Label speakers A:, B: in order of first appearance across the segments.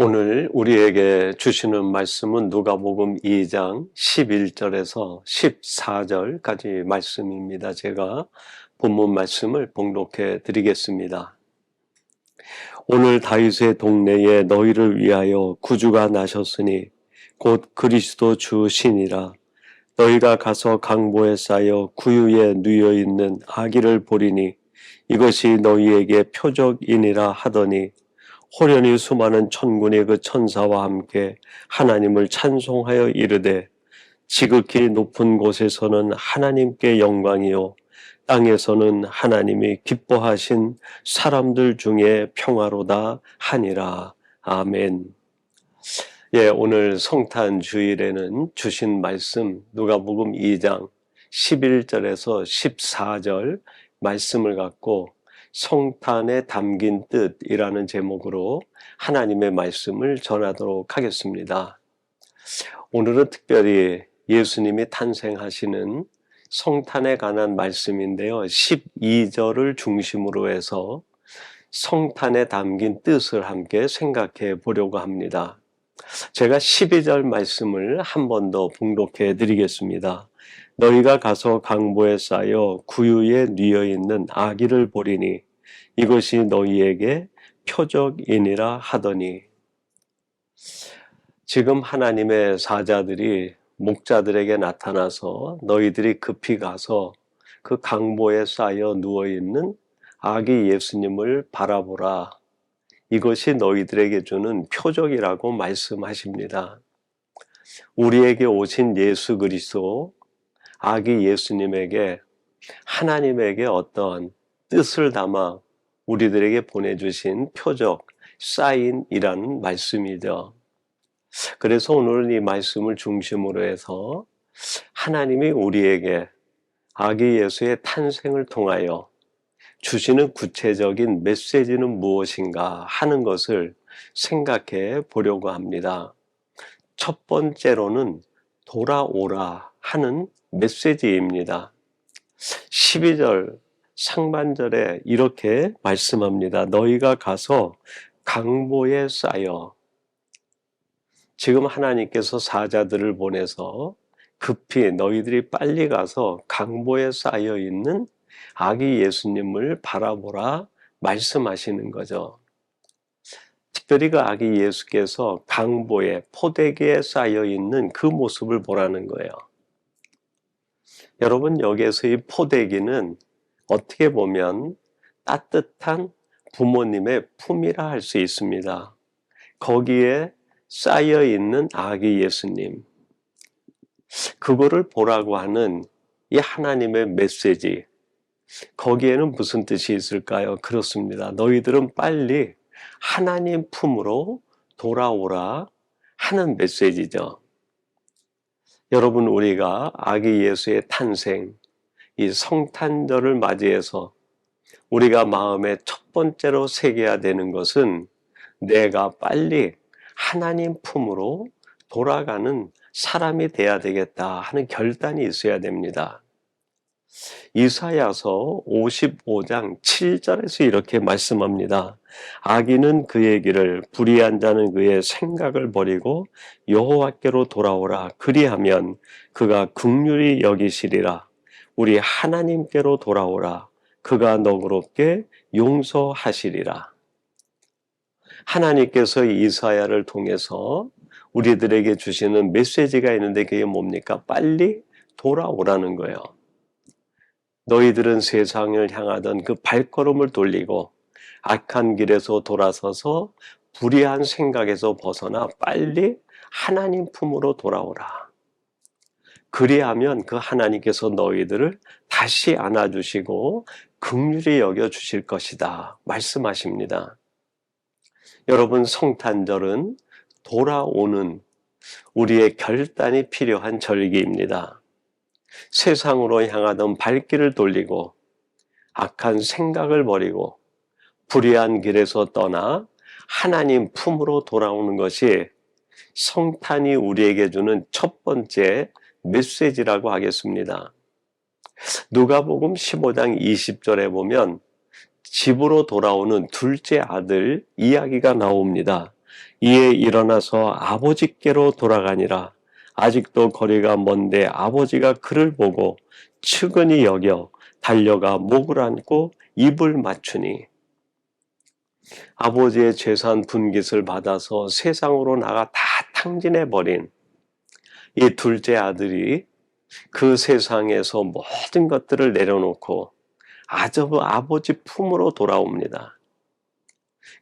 A: 오늘 우리에게 주시는 말씀은 누가복음 2장 11절에서 14절까지 말씀입니다. 제가 본문 말씀을 봉독해 드리겠습니다. 오늘 다윗의 동네에 너희를 위하여 구주가 나셨으니 곧 그리스도 주시니라. 너희가 가서 강보에 쌓여 구유에 누여 있는 아기를 보리니 이것이 너희에게 표적이니라 하더니 호련히 수많은 천군이 그 천사와 함께 하나님을 찬송하여 이르되 지극히 높은 곳에서는 하나님께 영광이요 땅에서는 하나님이 기뻐하신 사람들 중에 평화로다 하니라. 아멘. 오늘 성탄 주일에는 주신 말씀 누가복음 2장 11절에서 14절 말씀을 갖고 성탄에 담긴 뜻이라는 제목으로 하나님의 말씀을 전하도록 하겠습니다. 오늘은 특별히 예수님이 탄생하시는 성탄에 관한 말씀인데요. 12절을 중심으로 해서 성탄에 담긴 뜻을 함께 생각해 보려고 합니다. 제가 12절 말씀을 한 번 더 봉독해 드리겠습니다. 너희가 가서 강보에 쌓여 구유에 뉘어 있는 아기를 보리니 이것이 너희에게 표적이니라 하더니, 지금 하나님의 사자들이 목자들에게 나타나서 너희들이 급히 가서 그 강보에 쌓여 누워 있는 아기 예수님을 바라보라. 이것이 너희들에게 주는 표적이라고 말씀하십니다. 우리에게 오신 예수 그리스도 아기 예수님에게 하나님에게 어떤 뜻을 담아 우리들에게 보내주신 표적, 사인이라는 말씀이죠. 그래서 오늘은 이 말씀을 중심으로 해서 하나님이 우리에게 아기 예수의 탄생을 통하여 주시는 구체적인 메시지는 무엇인가 하는 것을 생각해 보려고 합니다. 첫 번째로는 돌아오라 하는 메시지입니다. 12절 상반절에 이렇게 말씀합니다. 너희가 가서 강보에 쌓여. 지금 하나님께서 사자들을 보내서 급히 너희들이 빨리 가서 강보에 쌓여 있는 아기 예수님을 바라보라 말씀하시는 거죠. 특별히 그 아기 예수께서 강보에 포대기에 쌓여 있는 그 모습을 보라는 거예요. 여러분, 여기에서 이 포대기는 어떻게 보면 따뜻한 부모님의 품이라 할 수 있습니다. 거기에 쌓여 있는 아기 예수님, 그거를 보라고 하는 이 하나님의 메시지, 거기에는 무슨 뜻이 있을까요? 그렇습니다. 너희들은 빨리 하나님 품으로 돌아오라 하는 메시지죠. 여러분, 우리가 아기 예수의 탄생, 이 성탄절을 맞이해서 우리가 마음에 첫 번째로 새겨야 되는 것은 내가 빨리 하나님 품으로 돌아가는 사람이 돼야 되겠다 하는 결단이 있어야 됩니다. 이사야서 55장 7절에서 이렇게 말씀합니다. 악인은 그의 길을, 불의한 자는 그의 생각을 버리고 여호와께로 돌아오라. 그리하면 그가 긍휼히 여기시리라. 우리 하나님께로 돌아오라. 그가 너그럽게 용서하시리라. 하나님께서 이사야를 통해서 우리들에게 주시는 메시지가 있는데 그게 뭡니까? 빨리 돌아오라는 거예요. 너희들은 세상을 향하던 그 발걸음을 돌리고 악한 길에서 돌아서서 불의한 생각에서 벗어나 빨리 하나님 품으로 돌아오라. 그리하면 그 하나님께서 너희들을 다시 안아주시고 긍휼히 여겨주실 것이다 말씀하십니다. 여러분, 성탄절은 돌아오는 우리의 결단이 필요한 절기입니다. 세상으로 향하던 발길을 돌리고 악한 생각을 버리고 불의한 길에서 떠나 하나님 품으로 돌아오는 것이 성탄이 우리에게 주는 첫 번째 메시지라고 하겠습니다. 누가복음 15장 20절에 보면 집으로 돌아오는 둘째 아들 이야기가 나옵니다. 이에 일어나서 아버지께로 돌아가니라. 아직도 거리가 먼데 아버지가 그를 보고 측은히 여겨 달려가 목을 안고 입을 맞추니, 아버지의 재산 분깃을 받아서 세상으로 나가 다 탕진해버린 이 둘째 아들이 그 세상에서 모든 것들을 내려놓고 아버지 품으로 돌아옵니다.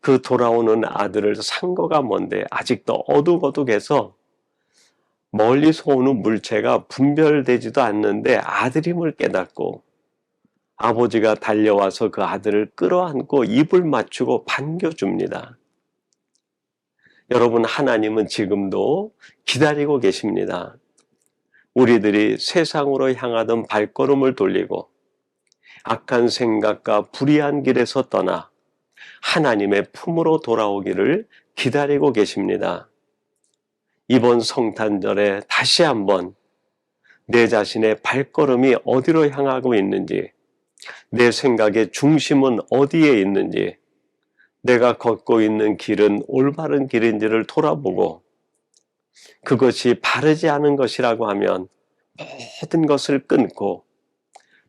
A: 그 돌아오는 아들을 상거가 먼데 아직도 어둑어둑해서 멀리서 오는 물체가 분별되지도 않는데 아들임을 깨닫고 아버지가 달려와서 그 아들을 끌어안고 입을 맞추고 반겨줍니다. 여러분, 하나님은 지금도 기다리고 계십니다. 우리들이 세상으로 향하던 발걸음을 돌리고 악한 생각과 불의한 길에서 떠나 하나님의 품으로 돌아오기를 기다리고 계십니다. 이번 성탄절에 다시 한번 내 자신의 발걸음이 어디로 향하고 있는지, 내 생각의 중심은 어디에 있는지, 내가 걷고 있는 길은 올바른 길인지를 돌아보고, 그것이 바르지 않은 것이라고 하면 모든 것을 끊고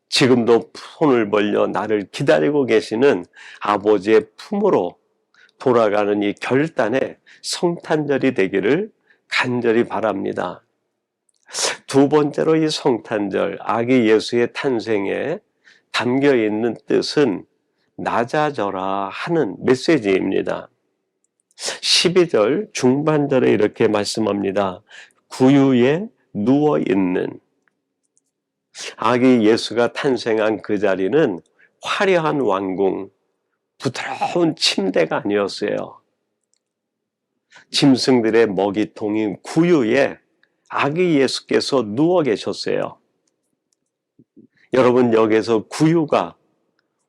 A: 지금도 손을 벌려 나를 기다리고 계시는 아버지의 품으로 돌아가는 이 결단의 성탄절이 되기를 간절히 바랍니다. 두 번째로, 이 성탄절, 아기 예수의 탄생에 담겨 있는 뜻은 낮아져라 하는 메시지입니다. 12절 중반절에 이렇게 말씀합니다. 구유에 누워있는. 아기 예수가 탄생한 그 자리는 화려한 왕궁, 부드러운 침대가 아니었어요. 짐승들의 먹이통인 구유에 아기 예수께서 누워 계셨어요. 여러분, 여기서 구유가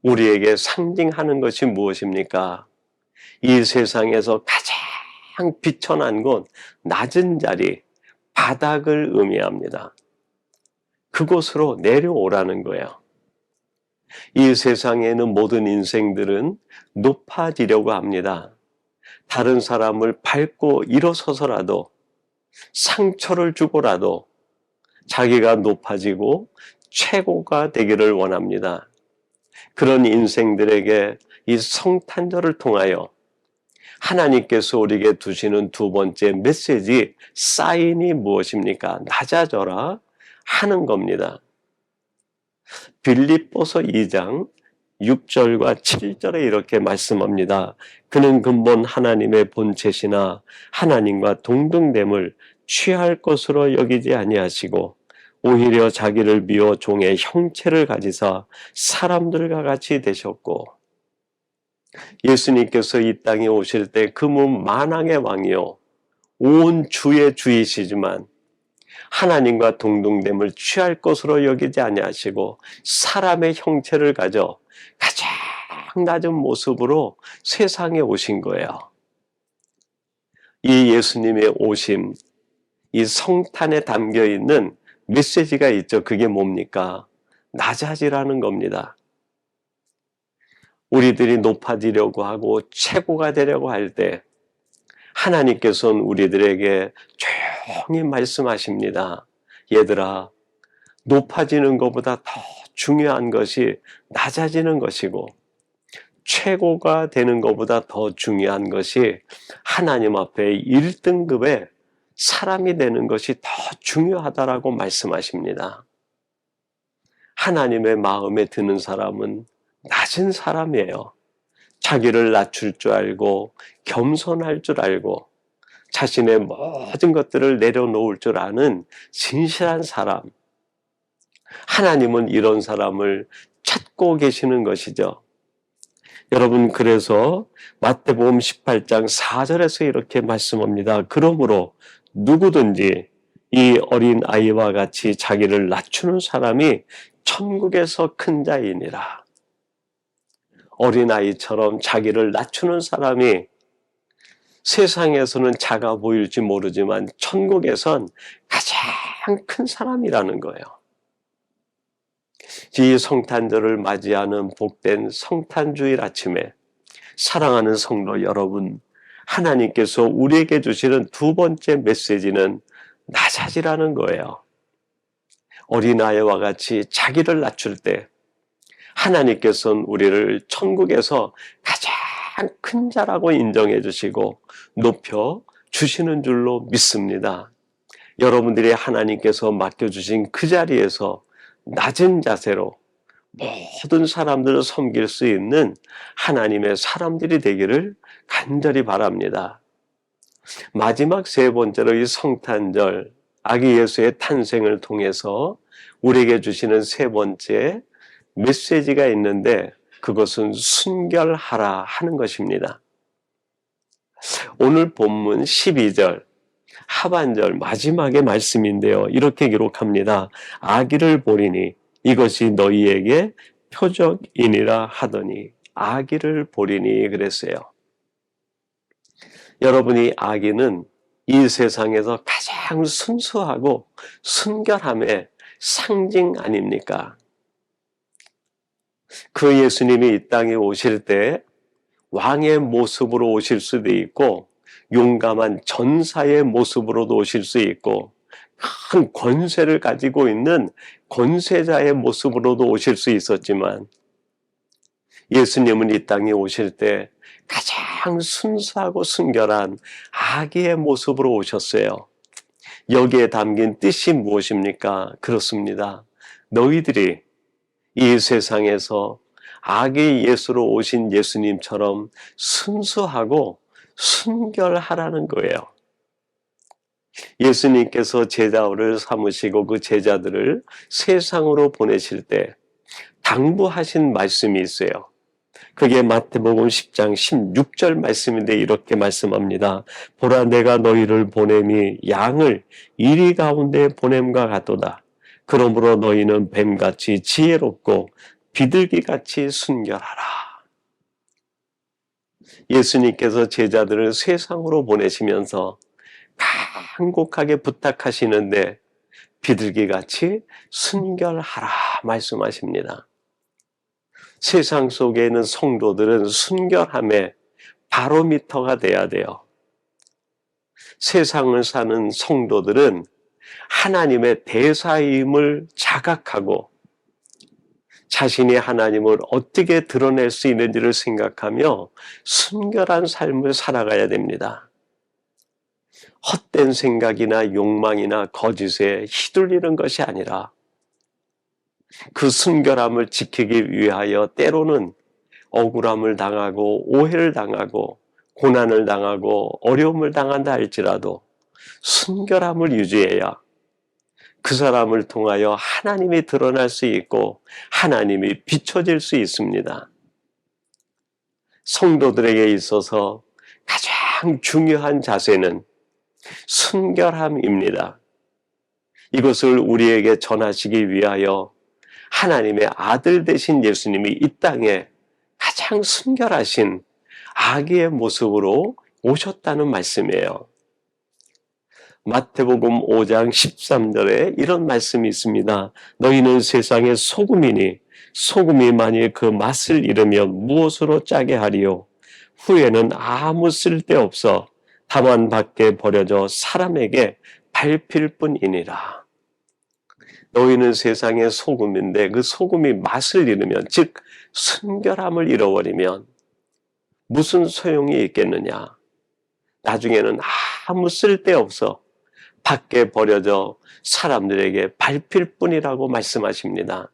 A: 우리에게 상징하는 것이 무엇입니까? 이 세상에서 가장 비천한 곳, 낮은 자리, 바닥을 의미합니다. 그곳으로 내려오라는 거예요. 이 세상에 있는 모든 인생들은 높아지려고 합니다. 다른 사람을 밟고 일어서서라도, 상처를 주고라도 자기가 높아지고 최고가 되기를 원합니다. 그런 인생들에게 이 성탄절을 통하여 하나님께서 우리에게 두시는 두 번째 메시지, 사인이 무엇입니까? 낮아져라 하는 겁니다. 빌립보서 2장 6절과 7절에 이렇게 말씀합니다. 그는 근본 하나님의 본체시나 하나님과 동등됨을 취할 것으로 여기지 아니하시고 오히려 자기를 비워 종의 형체를 가지사 사람들과 같이 되셨고, 예수님께서 이 땅에 오실 때 그분 만왕의 왕이요 온 주의 주이시지만 하나님과 동등됨을 취할 것으로 여기지 아니하시고 사람의 형체를 가져 가장 낮은 모습으로 세상에 오신 거예요. 이 예수님의 오심, 이 성탄에 담겨 있는 메시지가 있죠. 그게 뭡니까? 낮아지라는 겁니다. 우리들이 높아지려고 하고 최고가 되려고 할 때 하나님께서는 우리들에게 조용히 말씀하십니다. 얘들아, 높아지는 것보다 더 중요한 것이 낮아지는 것이고, 최고가 되는 것보다 더 중요한 것이 하나님 앞에 1등급의 사람이 되는 것이 더 중요하다라고 말씀하십니다. 하나님의 마음에 드는 사람은 낮은 사람이에요. 자기를 낮출 줄 알고 겸손할 줄 알고 자신의 모든 것들을 내려놓을 줄 아는 진실한 사람. 하나님은 이런 사람을 찾고 계시는 것이죠. 여러분, 그래서 마태복음 18장 4절에서 이렇게 말씀합니다. 그러므로 누구든지 이 어린 아이와 같이 자기를 낮추는 사람이 천국에서 큰 자이니라. 어린아이처럼 자기를 낮추는 사람이 세상에서는 작아 보일지 모르지만 천국에선 가장 큰 사람이라는 거예요. 이 성탄절을 맞이하는 복된 성탄주일 아침에 사랑하는 성도 여러분, 하나님께서 우리에게 주시는 두 번째 메시지는 낮아지라는 거예요. 어린아이와 같이 자기를 낮출 때 하나님께서는 우리를 천국에서 가장 큰 자라고 인정해 주시고 높여 주시는 줄로 믿습니다. 여러분들이 하나님께서 맡겨주신 그 자리에서 낮은 자세로 모든 사람들을 섬길 수 있는 하나님의 사람들이 되기를 간절히 바랍니다. 마지막 세 번째로 이 성탄절, 아기 예수의 탄생을 통해서 우리에게 주시는 세 번째 메시지가 있는데 그것은 순결하라 하는 것입니다. 오늘 본문 12절 하반절 마지막의 말씀인데요. 이렇게 기록합니다. 아기를 보리니 이것이 너희에게 표적이니라 하더니 아기를 보리니 그랬어요. 여러분이 아기는 이 세상에서 가장 순수하고 순결함의 상징 아닙니까? 그 예수님이 이 땅에 오실 때 왕의 모습으로 오실 수도 있고 용감한 전사의 모습으로도 오실 수 있고 큰 권세를 가지고 있는 권세자의 모습으로도 오실 수 있었지만 예수님은 이 땅에 오실 때 가장 순수하고 순결한 아기의 모습으로 오셨어요. 여기에 담긴 뜻이 무엇입니까? 그렇습니다. 너희들이 이 세상에서 아기 예수로 오신 예수님처럼 순수하고 순결하라는 거예요. 예수님께서 제자를 삼으시고 그 제자들을 세상으로 보내실 때 당부하신 말씀이 있어요. 그게 마태복음 10장 16절 말씀인데 이렇게 말씀합니다. 보라 내가 너희를 보냄이 양을 이리 가운데 보냄과 같도다. 그러므로 너희는 뱀같이 지혜롭고 비둘기같이 순결하라. 예수님께서 제자들을 세상으로 보내시면서 간곡하게 부탁하시는데 비둘기같이 순결하라 말씀하십니다. 세상 속에 있는 성도들은 순결함의 바로미터가 돼야 돼요. 세상을 사는 성도들은 하나님의 대사임을 자각하고 자신이 하나님을 어떻게 드러낼 수 있는지를 생각하며 순결한 삶을 살아가야 됩니다. 헛된 생각이나 욕망이나 거짓에 휘둘리는 것이 아니라 그 순결함을 지키기 위하여 때로는 억울함을 당하고 오해를 당하고 고난을 당하고 어려움을 당한다 할지라도 순결함을 유지해야 그 사람을 통하여 하나님이 드러날 수 있고 하나님이 비춰질 수 있습니다. 성도들에게 있어서 가장 중요한 자세는 순결함입니다. 이것을 우리에게 전하시기 위하여 하나님의 아들 되신 예수님이 이 땅에 가장 순결하신 아기의 모습으로 오셨다는 말씀이에요. 마태복음 5장 13절에 이런 말씀이 있습니다. 너희는 세상의 소금이니 소금이 만일 그 맛을 잃으면 무엇으로 짜게 하리요? 후에는 아무 쓸데없어 다만 밖에 버려져 사람에게 밟힐 뿐이니라. 너희는 세상의 소금인데 그 소금이 맛을 잃으면 즉 순결함을 잃어버리면 무슨 소용이 있겠느냐? 나중에는 아무 쓸데없어 밖에 버려져 사람들에게 밟힐 뿐이라고 말씀하십니다.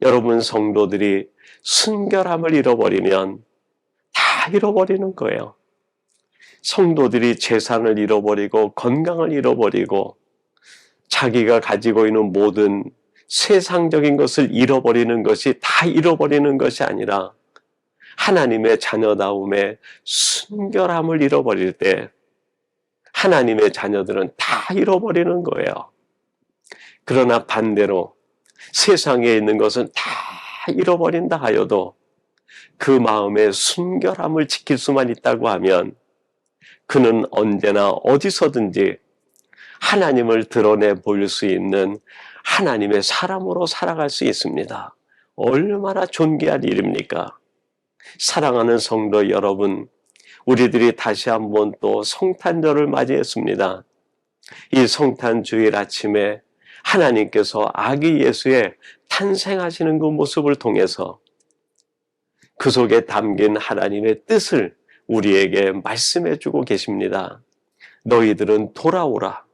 A: 여러분 성도들이 순결함을 잃어버리면 다 잃어버리는 거예요. 성도들이 재산을 잃어버리고 건강을 잃어버리고 자기가 가지고 있는 모든 세상적인 것을 잃어버리는 것이 다 잃어버리는 것이 아니라 하나님의 자녀다움에 순결함을 잃어버릴 때 하나님의 자녀들은 다 잃어버리는 거예요. 그러나 반대로 세상에 있는 것은 다 잃어버린다 하여도 그 마음의 순결함을 지킬 수만 있다고 하면 그는 언제나 어디서든지 하나님을 드러내 보일 수 있는 하나님의 사람으로 살아갈 수 있습니다. 얼마나 존귀한 일입니까? 사랑하는 성도 여러분, 우리들이 다시 한번 또 성탄절을 맞이했습니다. 이 성탄주일 아침에 하나님께서 아기 예수의 탄생하시는 그 모습을 통해서 그 속에 담긴 하나님의 뜻을 우리에게 말씀해 주고 계십니다. 너희들은 돌아오라.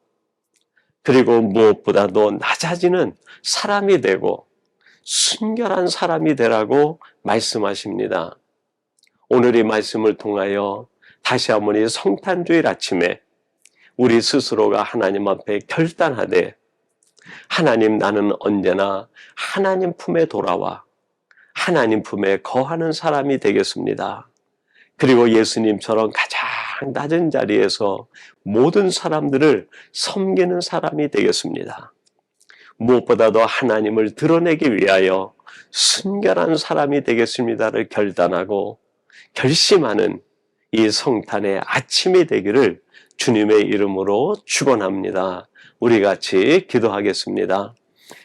A: 그리고 무엇보다도 낮아지는 사람이 되고 순결한 사람이 되라고 말씀하십니다. 오늘 이 말씀을 통하여 다시 한번 이 성탄주일 아침에 우리 스스로가 하나님 앞에 결단하되 하나님, 나는 언제나 하나님 품에 돌아와 하나님 품에 거하는 사람이 되겠습니다. 그리고 예수님처럼 가장 낮은 자리에서 모든 사람들을 섬기는 사람이 되겠습니다. 무엇보다도 하나님을 드러내기 위하여 순결한 사람이 되겠습니다를 결단하고 결심하는 이 성탄의 아침이 되기를 주님의 이름으로 축원합니다. 우리 같이 기도하겠습니다.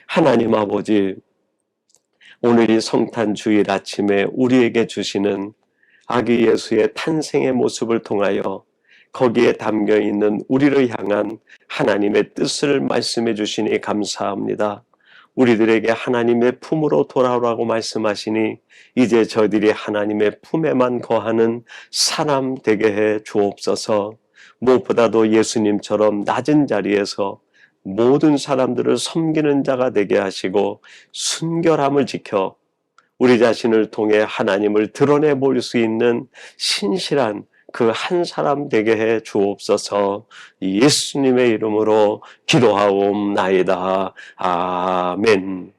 A: 하나님 아버지, 오늘 이 성탄 주일 아침에 우리에게 주시는 아기 예수의 탄생의 모습을 통하여 거기에 담겨 있는 우리를 향한 하나님의 뜻을 말씀해 주시니 감사합니다. 우리들에게 하나님의 품으로 돌아오라고 말씀하시니 이제 저희들이 하나님의 품에만 거하는 사람 되게 해 주옵소서. 무엇보다도 예수님처럼 낮은 자리에서 모든 사람들을 섬기는 자가 되게 하시고 순결함을 지켜 우리 자신을 통해 하나님을 드러내 볼 수 있는 신실한 그 한 사람 되게 해 주옵소서. 예수님의 이름으로 기도하옵나이다. 아멘.